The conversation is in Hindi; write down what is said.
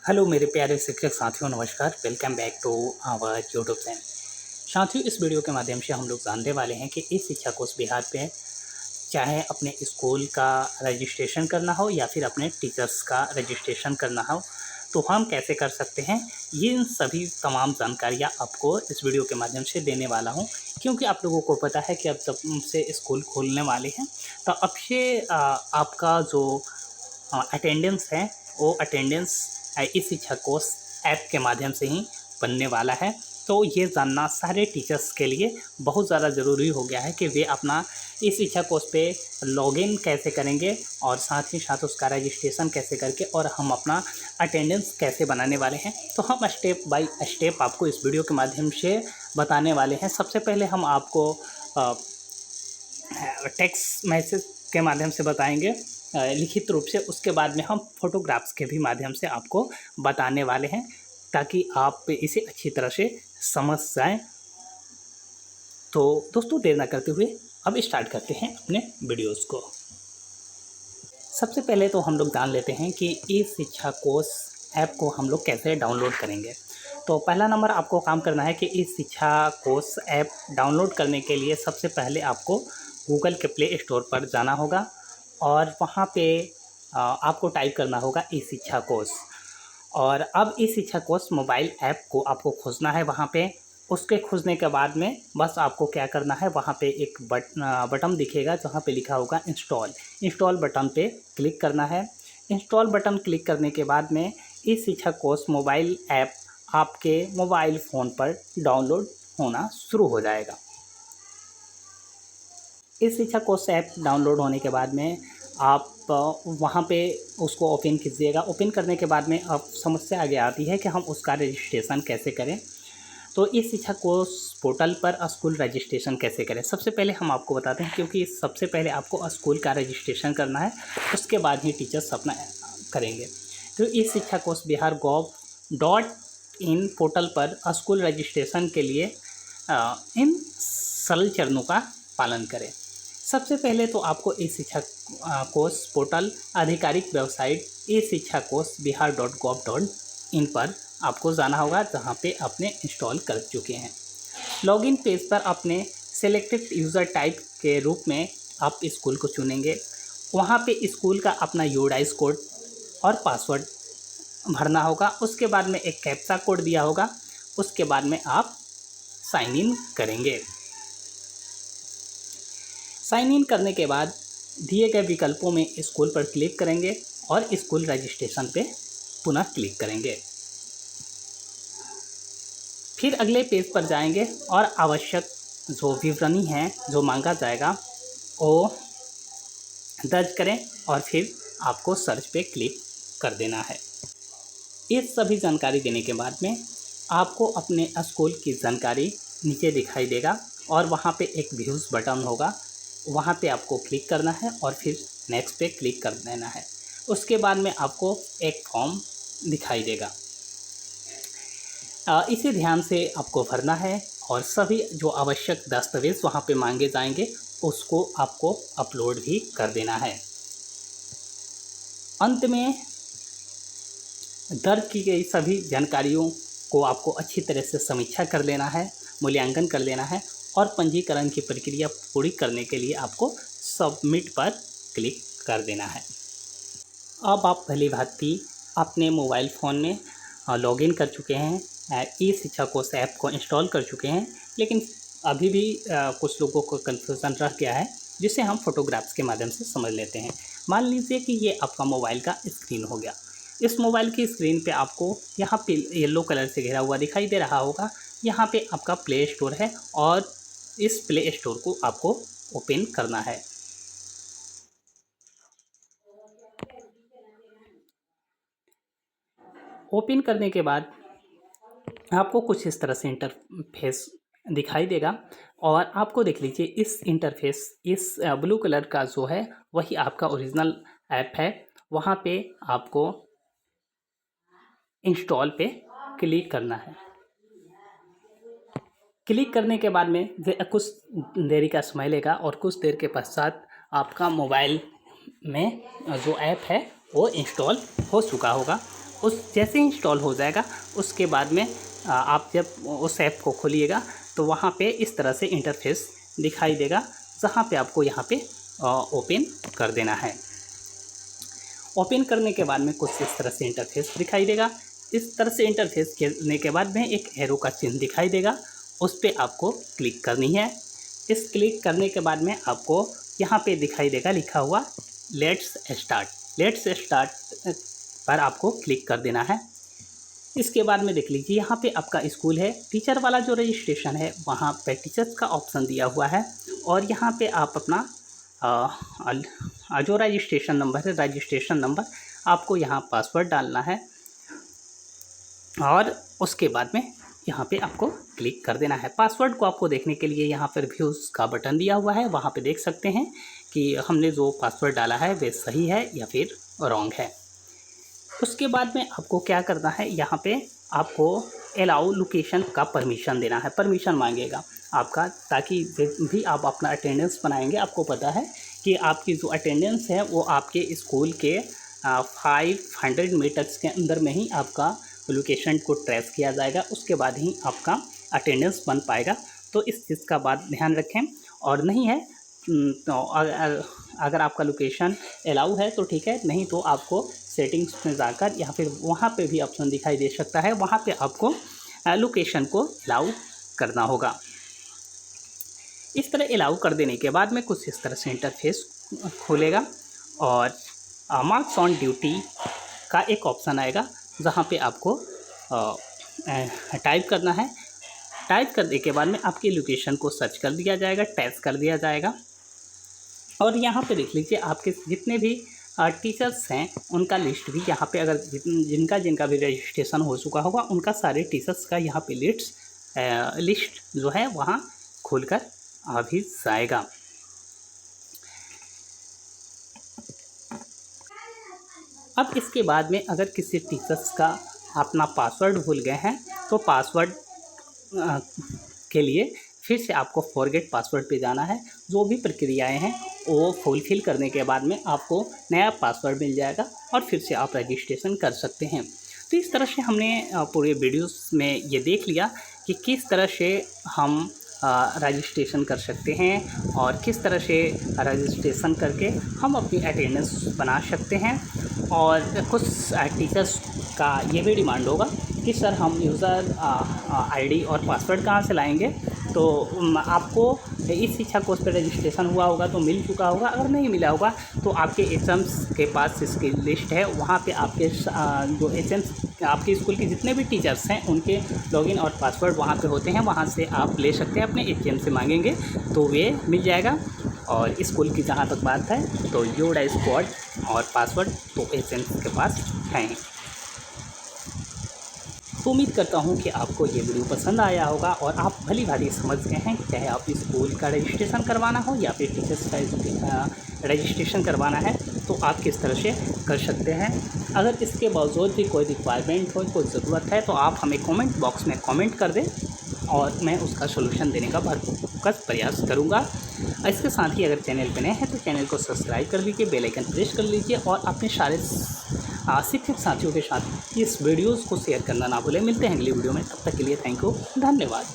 हेलो मेरे प्यारे शिक्षक साथियों, नमस्कार। Welcome back to our YouTube channel. साथियों, इस वीडियो के माध्यम से हम लोग जानने वाले हैं कि इस शिक्षा कोर्स बिहार पे चाहे अपने स्कूल का रजिस्ट्रेशन करना हो या फिर अपने टीचर्स का रजिस्ट्रेशन करना हो तो हम कैसे कर सकते हैं। ये इन सभी तमाम जानकारियाँ आपको इस वीडियो के माध्यम से देने वाला हूँ, क्योंकि आप लोगों को पता है कि अब जब से स्कूल खोलने वाले हैं तो अब से आपका जो अटेंडेंस है वो अटेंडेंस इस शिक्षा कोर्स ऐप के माध्यम से ही बनने वाला है। तो ये जानना सारे टीचर्स के लिए बहुत ज़्यादा ज़रूरी हो गया है कि वे अपना इस शिक्षा कोर्स पे लॉगिन कैसे करेंगे और साथ ही साथ उसका रजिस्ट्रेशन कैसे करके और हम अपना अटेंडेंस कैसे बनाने वाले हैं। तो हम स्टेप बाय स्टेप आपको इस वीडियो के माध्यम से बताने वाले हैं। सबसे पहले हम आपको टेक्स्ट मैसेज के माध्यम से बताएंगे लिखित रूप से। उसके बाद में हम फोटोग्राफ्स के भी माध्यम से आपको बताने वाले हैं ताकि आप इसे अच्छी तरह से समझ जाएं। तो दोस्तों, देर ना करते हुए अब स्टार्ट करते हैं अपने वीडियोस को। सबसे पहले तो हम लोग जान लेते हैं कि ई शिक्षा कोर्स ऐप को हम लोग कैसे डाउनलोड करेंगे। तो पहला नंबर आपको काम करना है कि इस शिक्षा कोर्स ऐप डाउनलोड करने के लिए सबसे पहले आपको गूगल के प्ले स्टोर पर जाना होगा और वहाँ पे आपको टाइप करना होगा ई शिक्षा कोर्स। और अब ई शिक्षा कोर्स मोबाइल ऐप को आपको खोजना है वहाँ पे। उसके खोजने के बाद में बस आपको क्या करना है, वहाँ पे एक बटन दिखेगा जहाँ पे लिखा होगा इंस्टॉल बटन पे क्लिक करना है। इंस्टॉल बटन क्लिक करने के बाद में ई शिक्षा कोर्स मोबाइल ऐप आपके मोबाइल फ़ोन पर डाउनलोड होना शुरू हो जाएगा। इस शिक्षा कोर्स ऐप डाउनलोड होने के बाद में आप वहाँ पे उसको ओपन कीजिएगा। ओपन करने के बाद में अब समस्या आगे आती है कि हम उसका रजिस्ट्रेशन कैसे करें। तो इस शिक्षा कोर्स पोर्टल पर स्कूल रजिस्ट्रेशन कैसे करें, सबसे पहले हम आपको बताते हैं, क्योंकि सबसे पहले आपको स्कूल का रजिस्ट्रेशन करना है, उसके बाद ही टीचर्स अपना करेंगे। तो इस शिक्षा कोर्स बिहार gov.in पोर्टल पर स्कूल रजिस्ट्रेशन के लिए इन सरल चरणों का पालन करें। सबसे पहले तो आपको ई शिक्षा कोर्स पोर्टल आधिकारिक वेबसाइट ई शिक्षा कोर्स bihargovin पर आपको जाना होगा, जहां पे आपने इंस्टॉल कर चुके हैं। लॉगिन पेज पर अपने सेलेक्टेड यूज़र टाइप के रूप में आप स्कूल को चुनेंगे। वहां पे स्कूल का अपना यूआईडी कोड और पासवर्ड भरना होगा। उसके बाद में एक कैप्चा कोड दिया होगा। उसके बाद में आप साइन इन करेंगे। साइन इन करने के बाद दिए गए विकल्पों में स्कूल पर क्लिक करेंगे और स्कूल रजिस्ट्रेशन पे पुनः क्लिक करेंगे। फिर अगले पेज पर जाएंगे और आवश्यक जो विवरणी है जो मांगा जाएगा वो दर्ज करें और फिर आपको सर्च पे क्लिक कर देना है। ये सभी जानकारी देने के बाद में आपको अपने स्कूल की जानकारी नीचे दिखाई देगा और वहाँ पे एक व्यूज़ बटन होगा, वहाँ पे आपको क्लिक करना है और फिर नेक्स्ट पे क्लिक कर देना है। उसके बाद में आपको एक फॉर्म दिखाई देगा, इसे ध्यान से आपको भरना है और सभी जो आवश्यक दस्तावेज़ वहाँ पे मांगे जाएंगे उसको आपको अपलोड भी कर देना है। अंत में दर्ज की गई सभी जानकारियों को आपको अच्छी तरह से समीक्षा कर लेना है, मूल्यांकन कर लेना है और पंजीकरण की प्रक्रिया पूरी करने के लिए आपको सबमिट पर क्लिक कर देना है। अब आप भली भांति अपने मोबाइल फ़ोन में लॉगिन कर चुके हैं, ई शिक्षा कोर्स ऐप को इंस्टॉल कर चुके हैं, लेकिन अभी भी कुछ लोगों को कन्फ्यूज़न रह गया है, जिसे हम फोटोग्राफ्स के माध्यम से समझ लेते हैं। मान लीजिए कि ये आपका मोबाइल का स्क्रीन हो गया। इस मोबाइल की स्क्रीन पे आपको यहाँ पे येलो कलर से घिरा हुआ दिखाई दे रहा होगा। यहाँ पे आपका प्ले स्टोर है और इस प्ले स्टोर को आपको ओपन करना है। ओपन करने के बाद आपको कुछ इस तरह से इंटरफेस दिखाई देगा और आपको देख लीजिए इस इंटरफेस, इस ब्लू कलर का जो है वही आपका ओरिजिनल ऐप है। वहाँ पे आपको इंस्टॉल पे क्लिक करना है। क्लिक करने के बाद में कुछ देरी का समय लेगा और कुछ देर के पश्चात आपका मोबाइल में जो ऐप है वो इंस्टॉल हो चुका होगा उस जैसे ही इंस्टॉल हो जाएगा उसके बाद में आप जब उस ऐप को खोलिएगा तो वहाँ पे इस तरह से इंटरफेस दिखाई देगा, जहाँ पे आपको यहाँ पे ओपन कर देना है। ओपन करने के बाद में कुछ इस तरह से इंटरफेस दिखाई देगा। इस तरह से इंटरफेस करने के बाद में एक एरो का चिन्ह दिखाई देगा, उस पर आपको क्लिक करनी है। इस क्लिक करने के बाद में आपको यहाँ पे दिखाई देगा लिखा हुआ लेट्स स्टार्ट पर आपको क्लिक कर देना है। इसके बाद में देख लीजिए यहाँ पे आपका स्कूल है, टीचर वाला जो रजिस्ट्रेशन है वहाँ पे टीचर्स का ऑप्शन दिया हुआ है और यहाँ पे आप अपना जो रजिस्ट्रेशन नंबर है, रजिस्ट्रेशन नंबर आपको यहाँ पासवर्ड डालना है और उसके बाद में यहाँ पे आपको क्लिक कर देना है। पासवर्ड को आपको देखने के लिए यहाँ पर व्यूज़ का बटन दिया हुआ है, वहाँ पे देख सकते हैं कि हमने जो पासवर्ड डाला है वे सही है या फिर रॉन्ग है। उसके बाद में आपको क्या करना है, यहाँ पे आपको अलाउ लोकेशन का परमिशन देना है, परमिशन मांगेगा आपका, ताकि भी आप अपना अटेंडेंस बनाएंगे। आपको पता है कि आपकी जो अटेंडेंस है वो आपके स्कूल के 500 मीटर्स के अंदर में ही आपका लोकेशन को ट्रेस किया जाएगा, उसके बाद ही आपका अटेंडेंस बन पाएगा। तो इस चीज़ का बात ध्यान रखें, और नहीं है तो अगर आपका लोकेशन अलाउ है तो ठीक है, नहीं तो आपको सेटिंग्स में जाकर या फिर वहाँ पे भी ऑप्शन दिखाई दे सकता है, वहाँ पे आपको लोकेशन को अलाउ करना होगा। इस तरह अलाउ कर देने के बाद में कुछ इस तरह से इंटरफेस खोलेगा और मार्क्स ऑन ड्यूटी का एक ऑप्शन आएगा, जहाँ पे आपको टाइप करना है। टाइप करने के बाद में आपकी लोकेशन को सर्च कर दिया जाएगा, टैग कर दिया जाएगा और यहाँ पे देख लीजिए आपके जितने भी टीचर्स हैं उनका लिस्ट भी यहाँ पे, अगर जिनका भी रजिस्ट्रेशन हो चुका होगा उनका सारे टीचर्स का यहाँ पे लिस्ट जो है वहाँ खोलकर आ भी जाएगा। अब इसके बाद में अगर किसी टीचर्स का अपना पासवर्ड भूल गए हैं तो पासवर्ड के लिए फिर से आपको फॉरगेट पासवर्ड पे जाना है। जो भी प्रक्रियाएं हैं वो फुलफिल करने के बाद में आपको नया पासवर्ड मिल जाएगा और फिर से आप रजिस्ट्रेशन कर सकते हैं। तो इस तरह से हमने पूरे वीडियोस में ये देख लिया कि किस तरह से हम रजिस्ट्रेशन कर सकते हैं और किस तरह से रजिस्ट्रेशन करके हम अपनी अटेंडेंस बना सकते हैं। और कुछ टीचर्स का ये भी डिमांड होगा कि सर हम यूज़र आईडी और पासवर्ड कहाँ से लाएंगे, तो आपको इस शिक्षा कोर्स पर रजिस्ट्रेशन हुआ होगा तो मिल चुका होगा, अगर नहीं मिला होगा तो आपके एचएम्स के पास इसकी लिस्ट है, वहाँ पे आपके जो एचएम्स आपके स्कूल के जितने भी टीचर्स हैं उनके लॉगिन और पासवर्ड वहाँ पे होते हैं, वहाँ से आप ले सकते हैं, अपने एचएम से मांगेंगे तो वे मिल जाएगा। और स्कूल की जहाँ तक बात है तो योडा स्क्वाड और पासवर्ड तो एचएम्स के पास हैं। तो उम्मीद करता हूँ कि आपको ये वीडियो पसंद आया होगा और आप भली भांति समझ गए हैं, चाहे आप स्कूल का रजिस्ट्रेशन करवाना हो या फिर टीचर्स का रजिस्ट्रेशन करवाना है तो आप किस तरह से कर सकते हैं। अगर इसके बावजूद भी कोई रिक्वायरमेंट हो, कोई ज़रूरत है तो आप हमें कमेंट बॉक्स में कमेंट कर दें और मैं उसका सोल्यूशन देने का भरपूर प्रयास करूँगा। इसके साथ ही अगर चैनल पर नए हैं तो चैनल को सब्सक्राइब कर लीजिए, बेल आइकन प्रेस कर लीजिए और अपने सारे शिक्षक साथियों के साथ इस वीडियोज़ को शेयर करना ना भूलें। मिलते हैं अगली वीडियो में, तब तक के लिए थैंक यू, धन्यवाद।